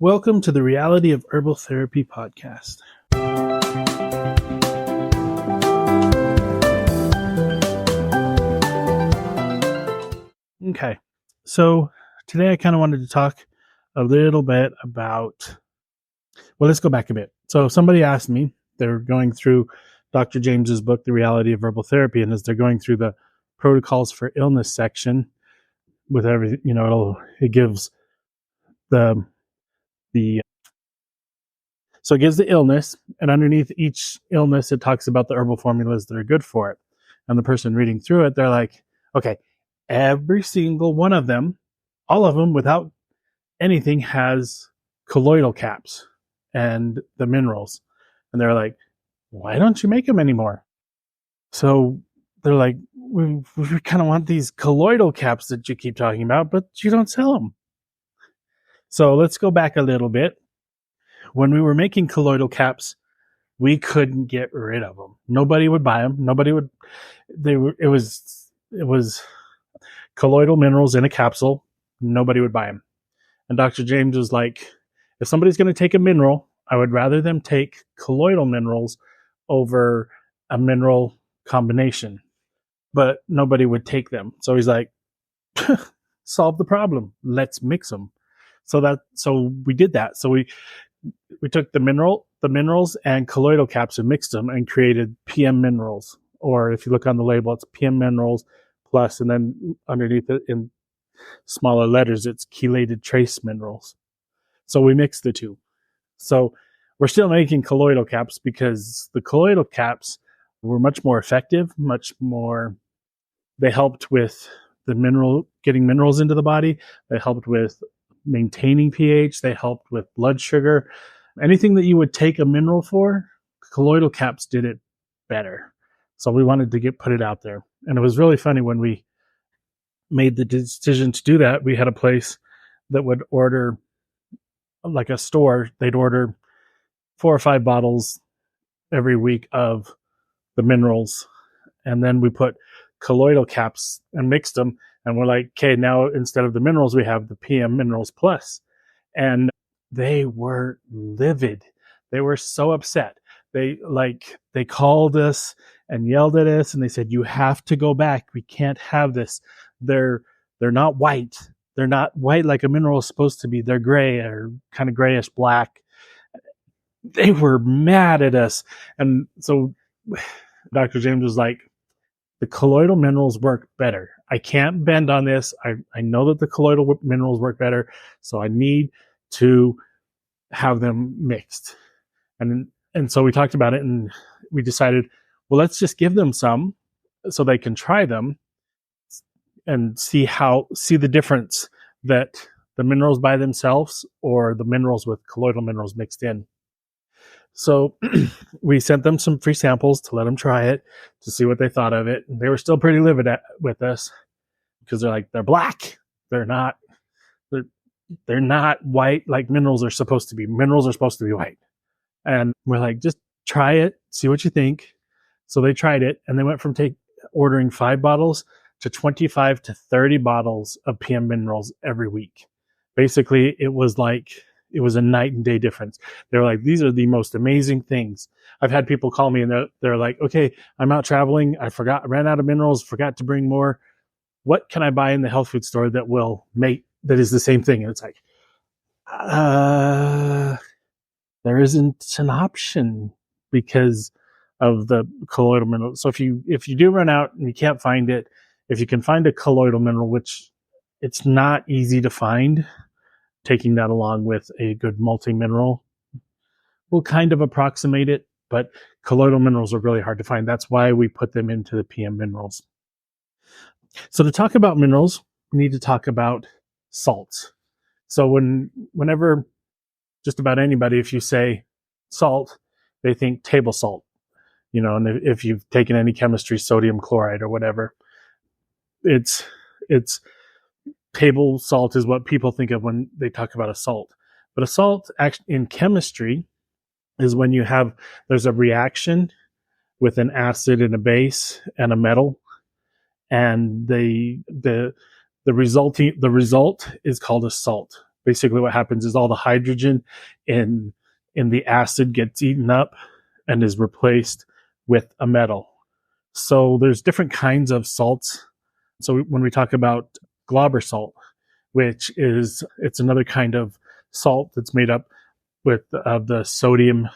Welcome to the Reality of Herbal Therapy podcast. Okay, so today I kind of wanted to talk a little bit about, let's go back a bit. So somebody asked me, they're going through Dr. James's book, The Reality of Herbal Therapy, and as they're going through the protocols for illness section with everything, it gives the so it gives the illness, and underneath each illness, it talks about the herbal formulas that are good for it. And the person reading through it, they're like, okay, every single one of them, all of them without anything, has colloidal caps and the minerals. And they're like, why don't you make them anymore? So they're like, we kind of want these colloidal caps that you keep talking about, but you don't sell them. So let's go back a little bit. When we were making colloidal caps, we couldn't get rid of them. Nobody would buy them. It was colloidal minerals in a capsule. Nobody would buy them. And Dr. James was like, if somebody's going to take a mineral, I would rather them take colloidal minerals over a mineral combination. But nobody would take them. So he's like, solve the problem. Let's mix them. So we did that. So we took the minerals and colloidal caps and mixed them and created PM minerals. Or if you look on the label, it's PM minerals plus, and then underneath it in smaller letters, it's chelated trace minerals. So we mixed the two. So we're still making colloidal caps because the colloidal caps were much more effective, they helped with getting minerals into the body. They helped with maintaining pH. They helped with blood sugar. Anything that you would take a mineral for, colloidal caps did it better. So we wanted to put it out there. And it was really funny when we made the decision to do that. We had a place that would order, like a store, they'd order 4 or 5 bottles every week of the minerals. And then we put colloidal caps and mixed them. And we're like, okay, now instead of the minerals, we have the PM minerals plus. And they were livid. They were so upset. They called us and yelled at us, and they said, you have to go back. We can't have this. They're not white. They're not white like a mineral is supposed to be. They're gray or kind of grayish black. They were mad at us. And so Dr. James was like, the colloidal minerals work better. I can't bend on this. I know that the colloidal minerals work better, so I need to have them mixed. And so we talked about it, and we decided, well, let's just give them some so they can try them and see the difference that the minerals by themselves or the minerals with colloidal minerals mixed in. So we sent them some free samples to let them try it, to see what they thought of it. And they were still pretty livid with us because they're like, they're black. They're not white like minerals are supposed to be. Minerals are supposed to be white. And we're like, just try it, see what you think. So they tried it, and they went from ordering 5 bottles to 25 to 30 bottles of PM minerals every week. Basically, it was a night and day difference. They're like, these are the most amazing things. I've had people call me and they're like, okay, I'm out traveling. I ran out of minerals, forgot to bring more. What can I buy in the health food store that is the same thing? And it's like, there isn't an option because of the colloidal mineral. So if you do run out and you can't find it, if you can find a colloidal mineral, which it's not easy to find, taking that along with a good multi-mineral will kind of approximate it, but colloidal minerals are really hard to find. That's why we put them into the PM minerals. So to talk about minerals, we need to talk about salts. So whenever just about anybody, if you say salt, they think table salt, and if you've taken any chemistry, sodium chloride or whatever, it's table salt is what people think of when they talk about a salt. But a salt actually in chemistry is when there's a reaction with an acid and a base and a metal, and the result is called a salt. basically what happens is all the hydrogen in the acid gets eaten up and is replaced with a metal. So there's different kinds of salts. So when we talk about glauber salt, which is it's another kind of salt that's made up with the sodium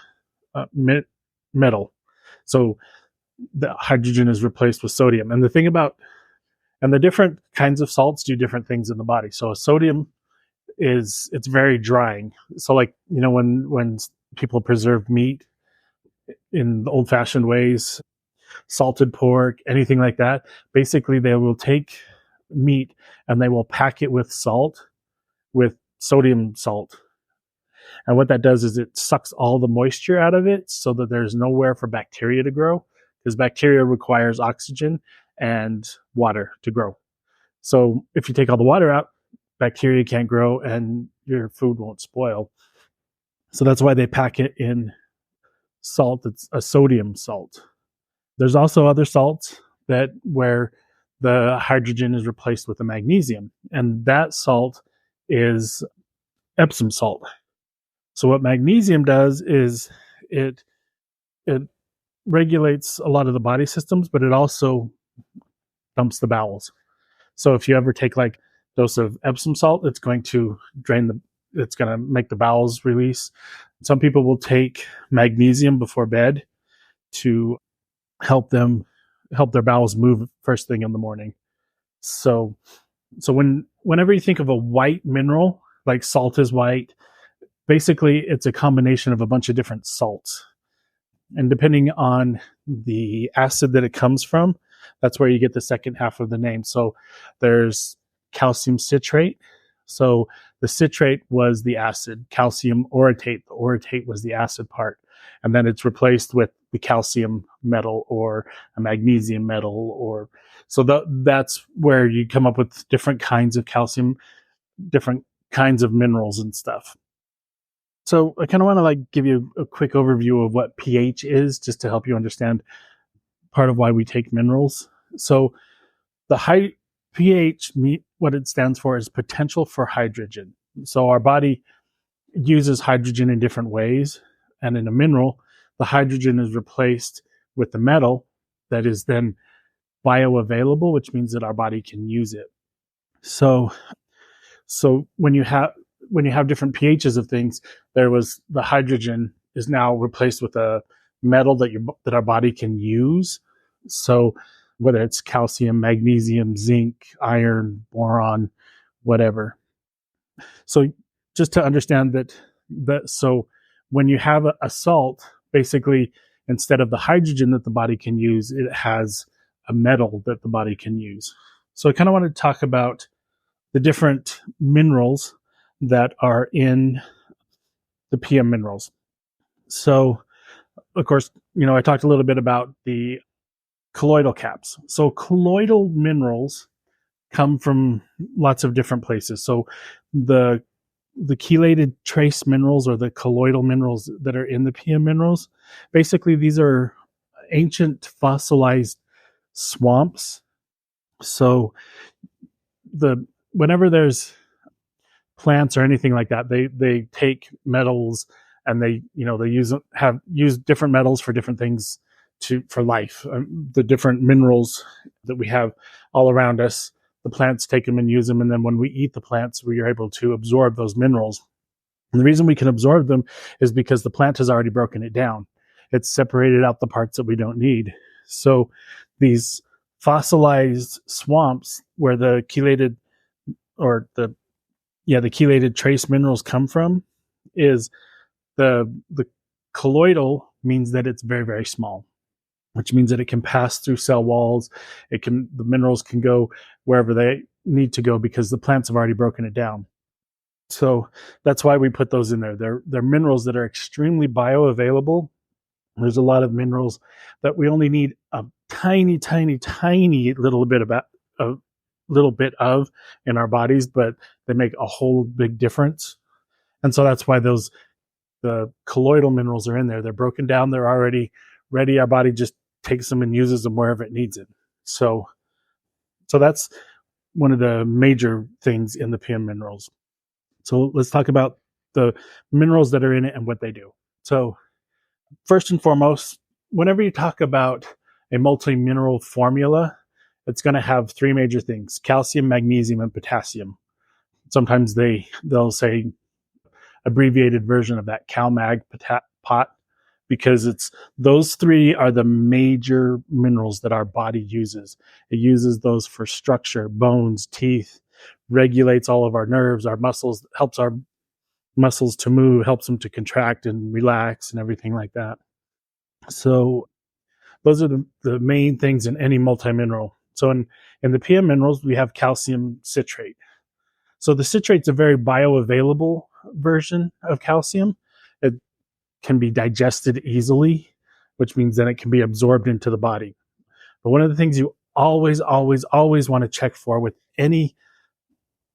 metal. So the hydrogen is replaced with sodium. And the different kinds of salts do different things in the body. So a sodium it's very drying. So like, when people preserve meat in the old fashioned ways, salted pork, anything like that, basically they will take meat and they will pack it with sodium salt. And what that does is it sucks all the moisture out of it so that there's nowhere for bacteria to grow, because bacteria requires oxygen and water to grow. So if you take all the water out, bacteria can't grow and your food won't spoil. So that's why they pack it in salt. It's a sodium salt. There's also other salts where the hydrogen is replaced with a magnesium, and that salt is Epsom salt. So what magnesium does is it regulates a lot of the body systems, but it also dumps the bowels. So if you ever take like a dose of Epsom salt, it's going to it's going to make the bowels release. Some people will take magnesium before bed to help their bowels move first thing in the morning. So whenever you think of a white mineral, like salt is white, basically it's a combination of a bunch of different salts. And depending on the acid that it comes from, that's where you get the second half of the name. So there's calcium citrate. So the citrate was the acid. Calcium orotate. The orotate was the acid part. And then it's replaced with the calcium metal or a magnesium metal. So that's where you come up with different kinds of calcium, different kinds of minerals and stuff. So I kind of want to give you a quick overview of what pH is, just to help you understand part of why we take minerals. So the high pH, what it stands for is potential for hydrogen. So our body uses hydrogen in different ways. And in a mineral, the hydrogen is replaced with the metal that is then bioavailable, which means that our body can use it. So when you have different pHs of things, the hydrogen is now replaced with a metal that our body can use. So whether it's calcium, magnesium, zinc, iron, boron, whatever. So just to understand so when you have a salt, basically instead of the hydrogen that the body can use, it has a metal that the body can use. So I kind of want to talk about the different minerals that are in the PM minerals. So, of course, I talked a little bit about the colloidal caps. So colloidal minerals come from lots of different places. So the chelated trace minerals, or the colloidal minerals that are in the PM minerals, basically these are ancient fossilized swamps. So whenever there's plants or anything like that, they take metals and they use different metals for different things for life. The different minerals that we have all around us, the plants take them and use them, and then when we eat the plants, we are able to absorb those minerals. And the reason we can absorb them is because the plant has already broken it down. It's separated out the parts that we don't need. So these fossilized swamps where the chelated trace minerals come from, is the colloidal means that it's very, very small, which means that it can pass through cell walls. The minerals can go wherever they need to go because the plants have already broken it down. So that's why we put those in there. They're minerals that are extremely bioavailable. There's a lot of minerals that we only need a tiny, tiny, tiny little bit of in our bodies, but they make a whole big difference. And so that's why the colloidal minerals are in there. They're broken down. They're already ready. Our body just takes them and uses them wherever it needs it. So that's one of the major things in the PM minerals. So let's talk about the minerals that are in it and what they do. So first and foremost, whenever you talk about a multi-mineral formula, it's going to have three major things: calcium, magnesium, and potassium. Sometimes they'll say abbreviated version of that, CalMag pot, because it's those three are the major minerals that our body uses. It uses those for structure, bones, teeth, regulates all of our nerves, our muscles, helps our muscles to move, helps them to contract and relax and everything like that. So those are the main things in any multi-mineral. So in the PM minerals, we have calcium citrate. So the citrate's a very bioavailable version of calcium. It can be digested easily, which means that it can be absorbed into the body. But one of the things you always, always, always want to check for with any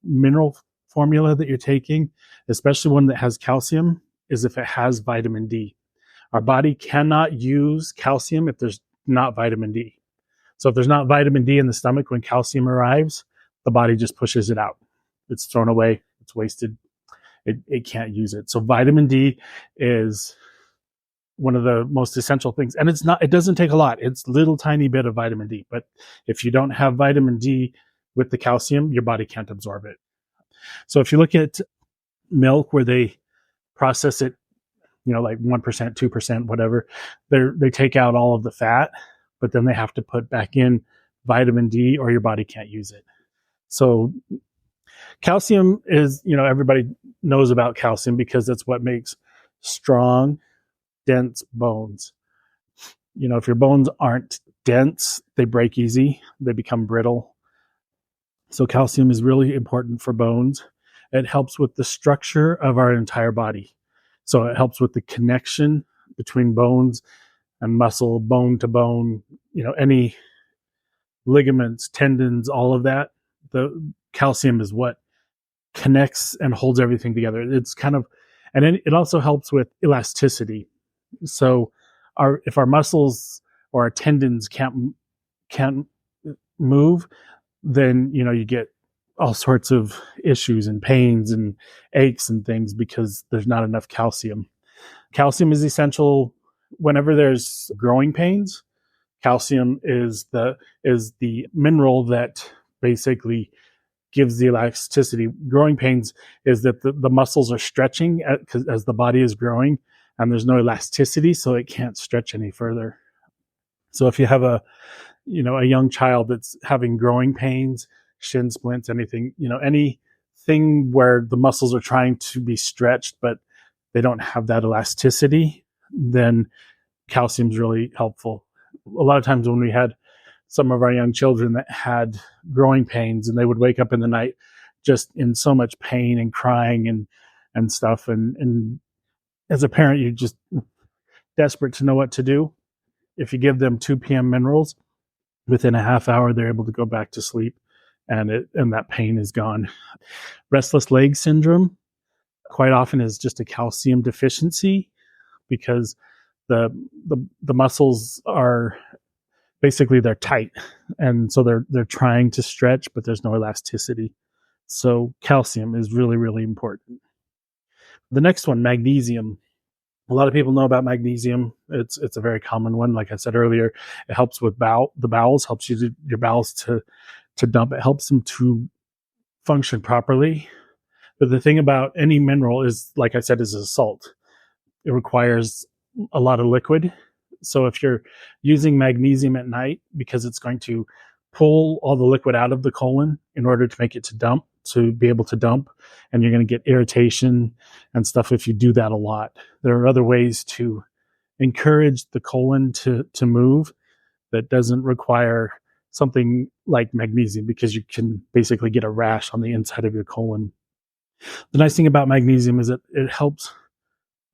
mineral formula that you're taking, especially one that has calcium, is if it has vitamin D. Our body cannot use calcium if there's not vitamin D. So if there's not vitamin D in the stomach when calcium arrives, the body just pushes it out. It's thrown away. It's wasted. It can't use it. So vitamin D is one of the most essential things. And it doesn't take a lot. It's a little tiny bit of vitamin D. But if you don't have vitamin D with the calcium, your body can't absorb it. So if you look at milk where they process it, like 1%, 2%, whatever, they take out all of the fat, but then they have to put back in vitamin D or your body can't use it. So calcium is, everybody knows about calcium because that's what makes strong, dense bones. If your bones aren't dense, they break easy, they become brittle. So calcium is really important for bones. It helps with the structure of our entire body. So it helps with the connection between bones and muscle, bone to bone, any ligaments, tendons, all of that. The calcium is what connects and holds everything together. It's kind of, and it also helps with elasticity. So if our muscles or our tendons can't move, then you get all sorts of issues and pains and aches and things because there's not enough calcium. Calcium is essential whenever there's growing pains. Calcium is the mineral that basically gives the elasticity. Growing pains is that the muscles are stretching as the body is growing, and there's no elasticity, so it can't stretch any further. So if you have a young child that's having growing pains, shin splints, anything where the muscles are trying to be stretched, but they don't have that elasticity, then calcium's really helpful. A lot of times when we had some of our young children that had growing pains and they would wake up in the night just in so much pain and crying and stuff. And as a parent, you're just desperate to know what to do. If you give them 2 p.m. minerals, within a half hour, they're able to go back to sleep and that pain is gone. Restless leg syndrome quite often is just a calcium deficiency because the muscles are basically they're tight, and so they're trying to stretch, but there's no elasticity. So calcium is really, really important. The next one, magnesium. A lot of people know about magnesium. It's a very common one. Like I said earlier, it helps with the bowels, helps your bowels to dump. It helps them to function properly. But the thing about any mineral is, like I said, is a salt. It requires a lot of liquid. So if you're using magnesium at night, because it's going to pull all the liquid out of the colon in order to make it to be able to dump, and you're going to get irritation and stuff if you do that a lot. There are other ways to encourage the colon to move that doesn't require something like magnesium, because you can basically get a rash on the inside of your colon. The nice thing about magnesium is that it helps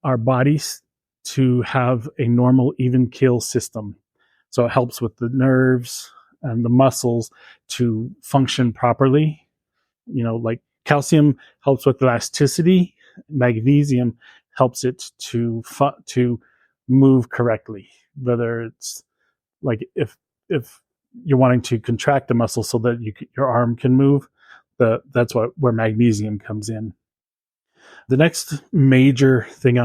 our bodies to have a normal, even keel system. So it helps with the nerves and the muscles to function properly. Like calcium helps with elasticity, magnesium helps it to move correctly. Whether it's like if you're wanting to contract the muscle so that your arm can move, that's where magnesium comes in. The next major thing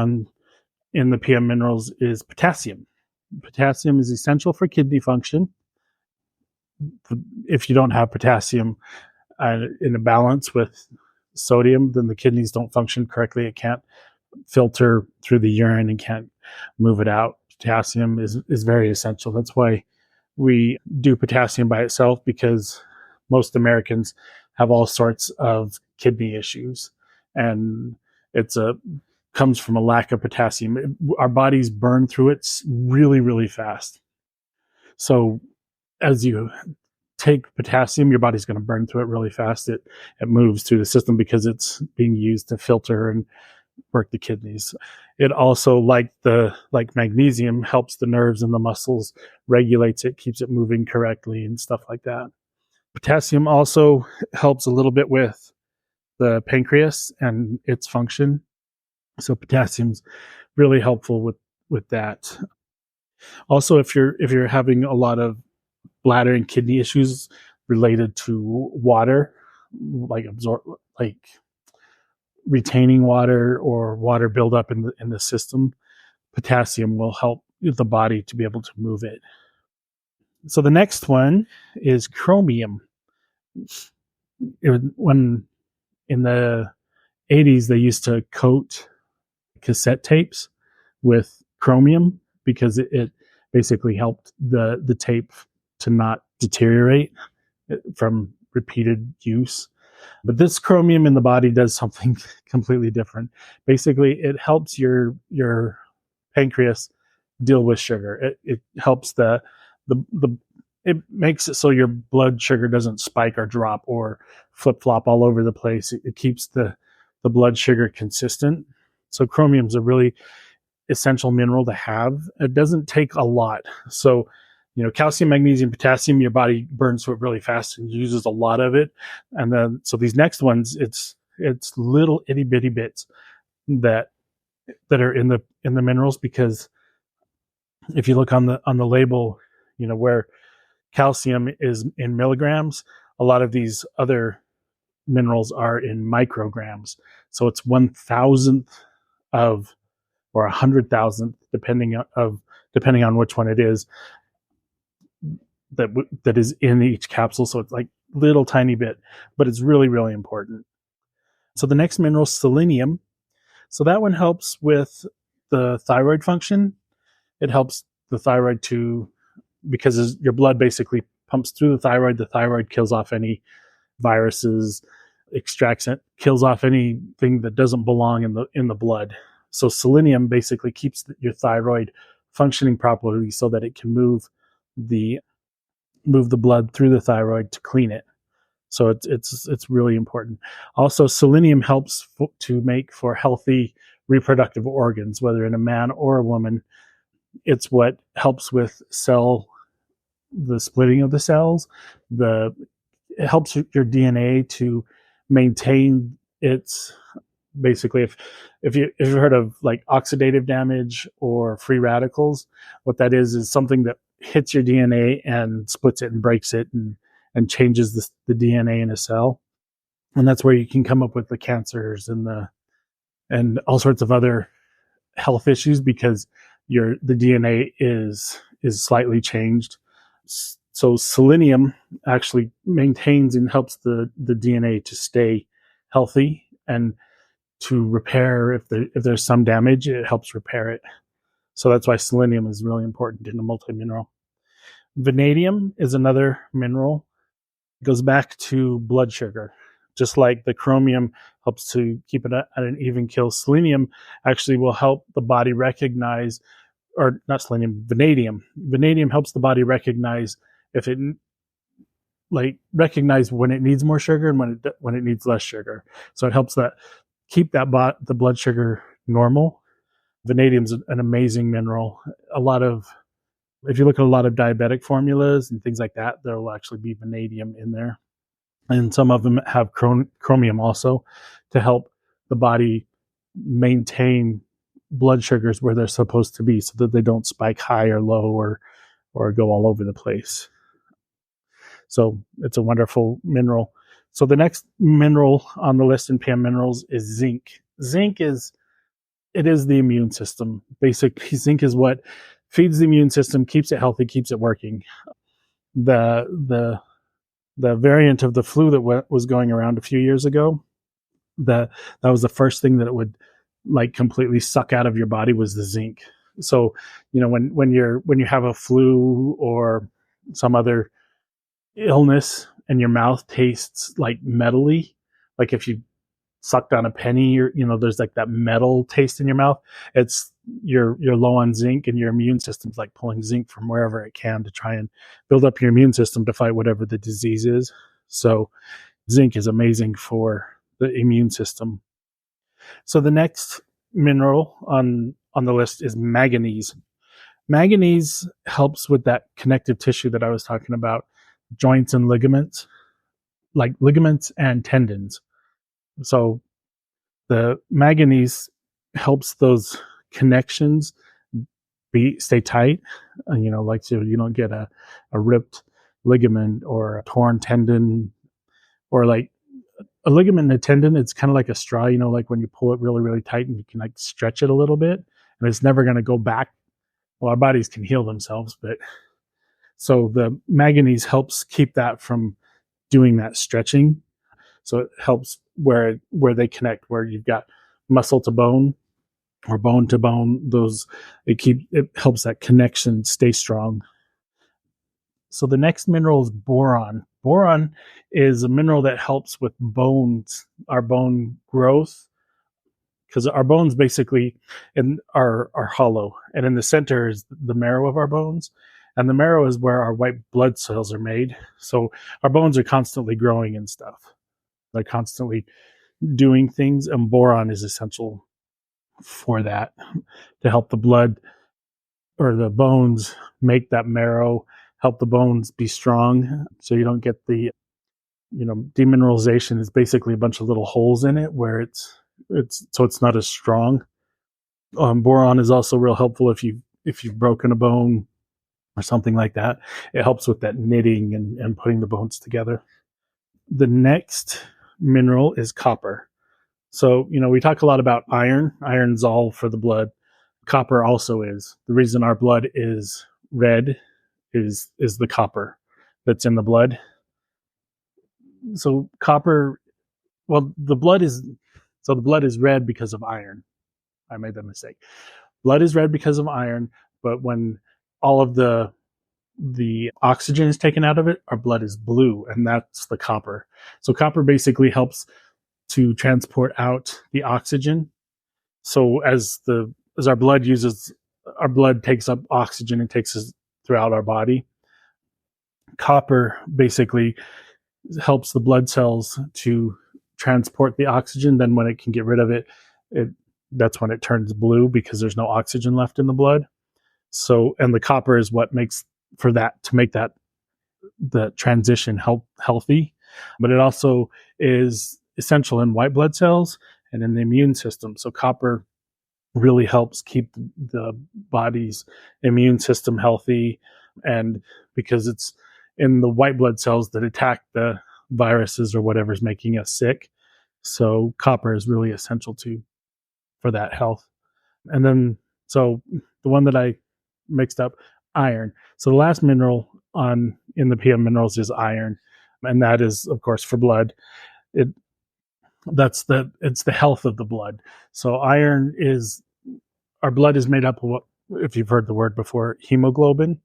in the PM minerals is potassium. Potassium is essential for kidney function. If you don't have potassium in a balance with sodium, then the kidneys don't function correctly. It can't filter through the urine and can't move it out. Potassium is very essential. That's why we do potassium by itself, because most Americans have all sorts of kidney issues, and it's comes from a lack of potassium. Our bodies burn through it really, really fast. So as you take potassium, your body's going to burn through it really fast. It moves through the system because it's being used to filter and work the kidneys. It also, like magnesium, helps the nerves and the muscles, regulates it, keeps it moving correctly and stuff like that. Potassium also helps a little bit with the pancreas and its function. So potassium's really helpful with that. Also, if you're having a lot of bladder and kidney issues related to water, like retaining water or water buildup in the system, potassium will help the body to be able to move it. So the next one is chromium. When in the 80s, they used to coat cassette tapes with chromium because it basically helped the tape to not deteriorate from repeated use. But this chromium in the body does something completely different. Basically, it helps your pancreas deal with sugar. It helps it makes it so your blood sugar doesn't spike or drop or flip flop all over the place. It keeps the blood sugar consistent. So chromium is a really essential mineral to have. It doesn't take a lot. So, calcium, magnesium, potassium, your body burns through it really fast and uses a lot of it. And then, so these next ones, it's little itty bitty bits that are in the minerals, because if you look on the label, where calcium is in milligrams, a lot of these other minerals are in micrograms. So it's 1,000th of, or 100,000th, depending on which one it is, that is in each capsule. So it's like little tiny bit, but it's really, really important. So the next mineral is selenium. So that one helps with the thyroid function. It helps the thyroid because your blood basically pumps through the thyroid kills off any viruses, extracts it, kills off anything that doesn't belong in the blood. So selenium basically keeps your thyroid functioning properly so that it can move the blood through the thyroid to clean it. So it's really important. Also, selenium helps to make for healthy reproductive organs, whether in a man or a woman. It's what helps with the splitting of the cells. It helps your DNA to maintain its, basically, if you've heard of like oxidative damage or free radicals, what that is something that hits your DNA and splits it and breaks it and changes the DNA in a cell. And that's where you can come up with the cancers and all sorts of other health issues, because the DNA is slightly changed. So selenium actually maintains and helps the DNA to stay healthy and to repair if there's some damage. It helps repair it. So that's why selenium is really important in a multi-mineral. Vanadium is another mineral. It goes back to blood sugar. Just like the chromium helps to keep it at an even kill, selenium actually will help the body recognize, or not selenium, vanadium. Vanadium helps the body recognize recognize when it needs more sugar and when it needs less sugar. So it helps keep the blood sugar normal. Vanadium's an amazing mineral. If you look at a lot of diabetic formulas and things like that, there will actually be vanadium in there. And some of them have chromium also to help the body maintain blood sugars where they're supposed to be so that they don't spike high or low or go all over the place. So it's a wonderful mineral. So the next mineral on the list in PM minerals is zinc. zinc is the immune system. Basically, zinc is what feeds the immune system, keeps it healthy, keeps it working. The variant of the flu that was going around a few years ago, that was the first thing that it would like completely suck out of your body was the zinc. So, when you have a flu or some other illness and your mouth tastes like metally, like if you sucked on a penny, or there's like that metal taste in your mouth, it's you're low on zinc, and your immune system's like pulling zinc from wherever it can to try and build up your immune system to fight whatever the disease is. So zinc is amazing for the immune system. So the next mineral on the list is manganese. Manganese helps with that connective tissue that I was talking about, joints and ligaments, like ligaments and tendons. So the manganese helps those connections stay tight, like so you don't get a ripped ligament or a torn tendon, or like a ligament and a tendon. It's kind of like a straw, like when you pull it really, really tight and you can like stretch it a little bit, and it's never going to go back. Well, our bodies can heal themselves, but so the manganese helps keep that from doing that stretching. So it helps where they connect, where you've got muscle to bone or bone to bone. It helps that connection stay strong. So the next mineral is boron. Boron is a mineral that helps with bones, our bone growth, because our bones basically are hollow, and in the center is the marrow of our bones, and the marrow is where our white blood cells are made. So our bones are constantly growing and stuff. They're constantly doing things, and boron is essential for that, to help the blood or the bones make that marrow, help the bones be strong, so you don't get the demineralization is basically a bunch of little holes in it where it's not as strong. Boron is also real helpful if you've broken a bone or something like that. It helps with that knitting and putting the bones together. The next mineral is copper. So, we talk a lot about iron. Iron's all for the blood. Copper also is. The reason our blood is red is the copper that's in the blood. So copper, well, the blood is red because of iron. I made that mistake. Blood is red because of iron, but when all of the oxygen is taken out of it, our blood is blue, and that's the copper. So copper basically helps to transport out the oxygen. So as our blood takes up oxygen and takes us throughout our body, copper basically helps the blood cells to transport the oxygen. Then when it can get rid of it, that's when it turns blue, because there's no oxygen left in the blood. So, and the copper is what makes the transition healthy. But it also is essential in white blood cells and in the immune system. So copper really helps keep the body's immune system healthy, and because it's in the white blood cells that attack the viruses or whatever's making us sick. So copper is really essential for that health. And then, so the one that I mixed up, iron. So the last mineral in the PM minerals is iron, and that is, of course, for blood. It's the health of the blood. So iron is, our blood is made up of what, if you've heard the word before, hemoglobin.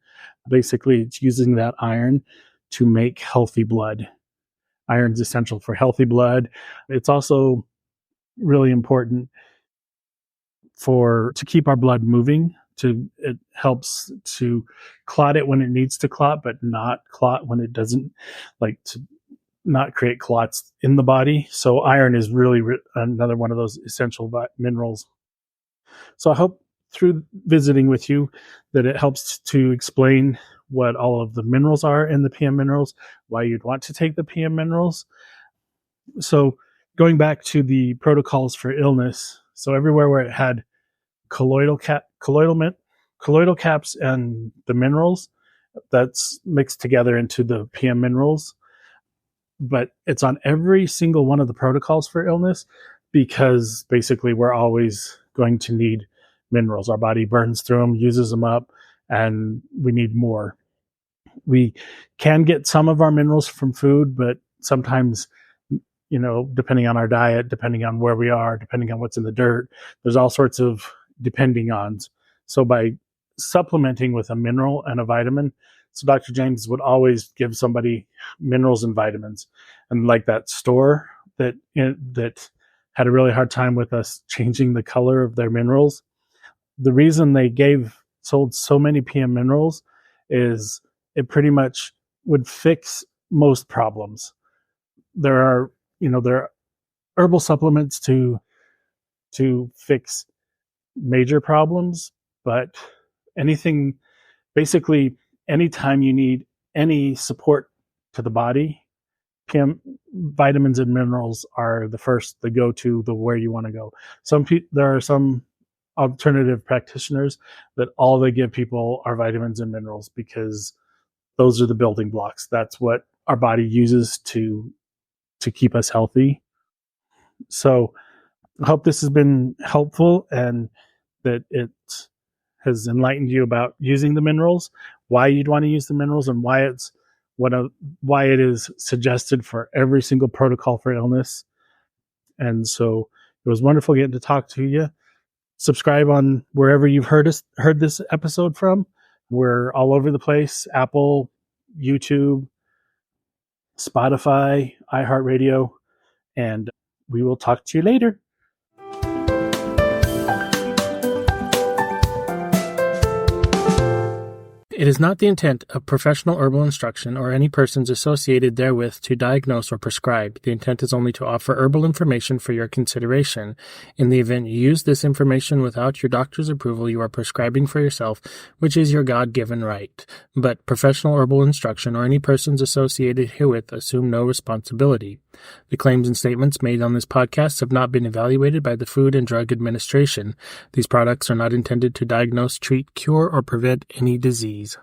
Basically, it's using that iron to make healthy blood. Iron's essential for healthy blood. It's also really important to keep our blood moving. It helps to clot it when it needs to clot, but not clot when it doesn't, like to not create clots in the body. So iron is really another one of those essential minerals. So I hope through visiting with you that it helps to explain what all of the minerals are in the PM minerals, why you'd want to take the PM minerals. So going back to the protocols for illness, so everywhere where it had colloidal caps and the minerals, that's mixed together into the PM minerals. But it's on every single one of the protocols for illness, because basically we're always going to need minerals. Our body burns through them, uses them up, and we need more. We can get some of our minerals from food, but sometimes, depending on our diet, depending on where we are, depending on what's in the dirt, there's all sorts of depending ons. So by supplementing with a mineral and a vitamin, so Dr. James would always give somebody minerals and vitamins. And like that store that had a really hard time with us changing the color of their minerals, the reason they sold so many PM minerals is it pretty much would fix most problems. There are herbal supplements to fix major problems, but basically anytime you need any support to the body, PM vitamins and minerals are the go-to, where you want to go. There are some alternative practitioners that all they give people are vitamins and minerals because those are the building blocks. That's what our body uses to keep us healthy. So I hope this has been helpful and that it has enlightened you about using the minerals, why you'd want to use the minerals, and why it is suggested for every single protocol for illness. And so it was wonderful getting to talk to you. Subscribe on wherever you've heard this episode from. We're all over the place: Apple, YouTube, Spotify, iHeartRadio, and we will talk to you later. It is not the intent of professional herbal instruction or any persons associated therewith to diagnose or prescribe. The intent is only to offer herbal information for your consideration. In the event you use this information without your doctor's approval, you are prescribing for yourself, which is your God-given right. But professional herbal instruction or any persons associated herewith assume no responsibility. The claims and statements made on this podcast have not been evaluated by the Food and Drug Administration. These products are not intended to diagnose, treat, cure, or prevent any disease.